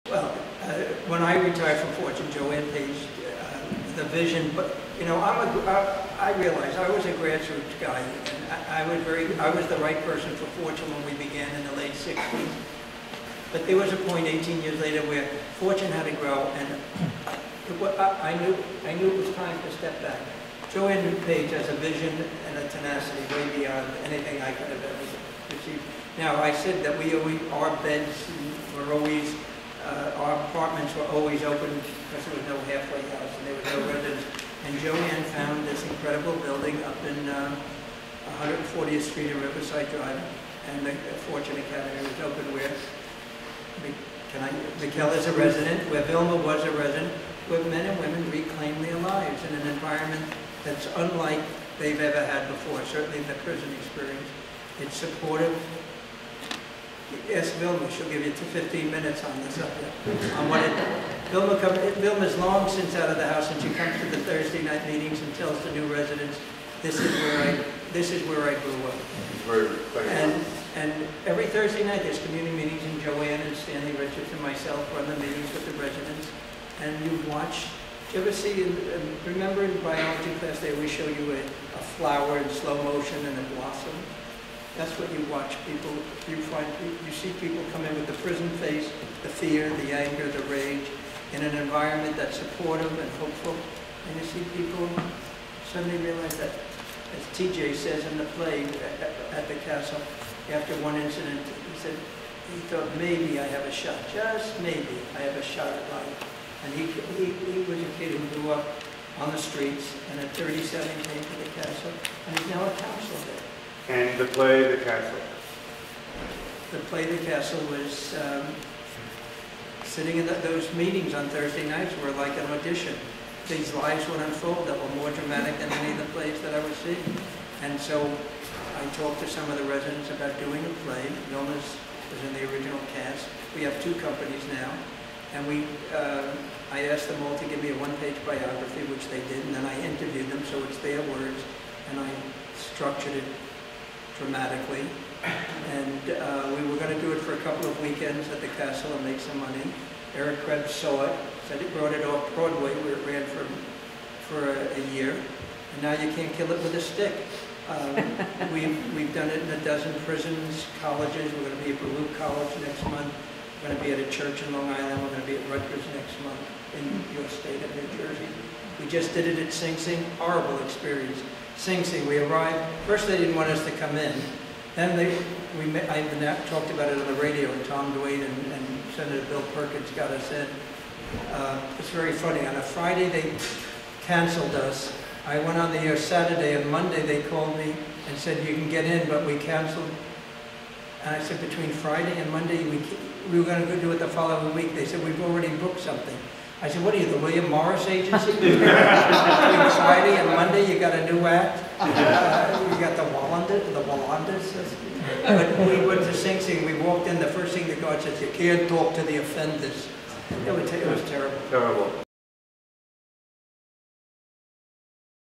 Well, when I retired from Fortune, JoAnne Page, the vision, but you know, I realized I was a grassroots guy, and I was the right person for Fortune when we began in the late 60s. But there was a point 18 years later where Fortune had to grow, and I knew it was time to step back. JoAnne Page has a vision and a tenacity way beyond anything I could have ever received. Now, I said that our beds were always, our apartments were always open because there was no halfway house and there was no residence. And JoAnne found this incredible building up in 140th Street and Riverside Drive, and the Fortune Academy was open where Mikkel is a resident, where Vilma was a resident, where men and women reclaim their lives in an environment that's unlike they've ever had before, certainly the prison experience. It's supportive. Ask Vilma, she'll give you 15 minutes on the subject. Vilma's long since out of the house, and she comes to the Thursday night meetings and tells the new residents, this is where I grew up. And every Thursday night there's community meetings, and JoAnne and Stanley Richards and myself run the meetings with the residents. And you watch, do you ever see, remember in biology class they always show you a flower in slow motion and it blossoms? That's what you watch people, you see people come in with the prison face, the fear, the anger, the rage, in an environment that's supportive and hopeful. And you see people suddenly realize that, as TJ says in the play at the castle, after one incident, he said, he thought maybe I have a shot, just maybe I have a shot at life. And he was a kid who grew up on the streets, and at 37 came to the castle, and he's now a counselor there. And the play, The Castle? The play, The Castle was sitting in those meetings on Thursday nights were like an audition. These lives would unfold that were more dramatic than any of the plays that I was seeing. And so I talked to some of the residents about doing a play. Vilma's was in the original cast. We have two companies now. And I asked them all to give me a one-page biography, which they did, and then I interviewed them, so it's their words, and I structured it dramatically. And we were going to do it for a couple of weekends at the castle and make some money. Eric Krebs saw it, said he brought it off-Broadway, where it ran for a year, and now you can't kill it with a stick. We've done it in a dozen prisons, colleges. We're going to be at Baruch College next month. We're going to be at a church in Long Island. We're going to be at Rutgers next month in your state of New Jersey. We just did it at Sing Sing. Horrible experience. Sing Sing, we arrived. First they didn't want us to come in. Then I talked about it on the radio, and Tom Duane and Senator Bill Perkins got us in. It's very funny. On a Friday they canceled us. I went on the air Saturday, and Monday they called me and said, you can get in, but we canceled. And I said, between Friday and Monday, we were going to go do it the following week. They said, we've already booked something. I said, what are you, the William Morris Agency? Between Friday and Monday, you got a new act. You got the Wallanders. But we went to Sing Sing. We walked in. The first thing the guard says, you can't talk to the offenders. It was terrible. Terrible.